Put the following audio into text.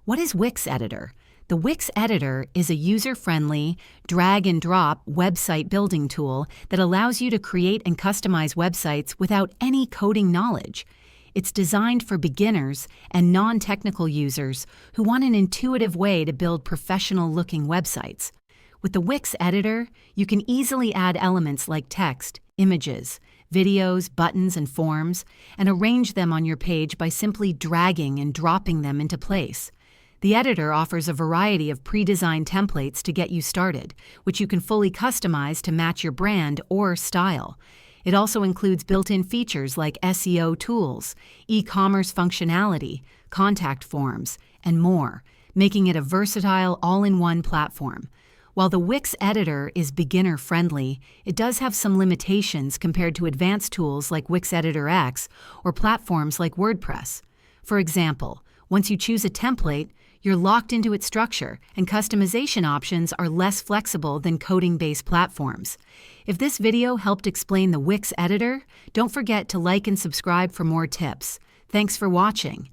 What is WIX Editor? The WIX Editor is a user-friendly, drag-and-drop website building tool that allows you to create and customize websites without any coding knowledge. It's designed for beginners and non-technical users who want an intuitive way to build professional-looking websites. With the WIX Editor, you can easily add elements like text, images, videos, buttons, and forms, and arrange them on your page by simply dragging and dropping them into place. The editor offers a variety of pre-designed templates to get you started, which you can fully customize to match your brand or style. It also includes built-in features like SEO tools, e-commerce functionality, contact forms, and more, making it a versatile all-in-one platform. While the WIX Editor is beginner-friendly, it does have some limitations compared to advanced tools like WIX Editor X or platforms like WordPress. For example, once you choose a template, you're locked into its structure, and customization options are less flexible than coding-based platforms. If this video helped explain the WIX Editor, don't forget to like and subscribe for more tips. Thanks for watching.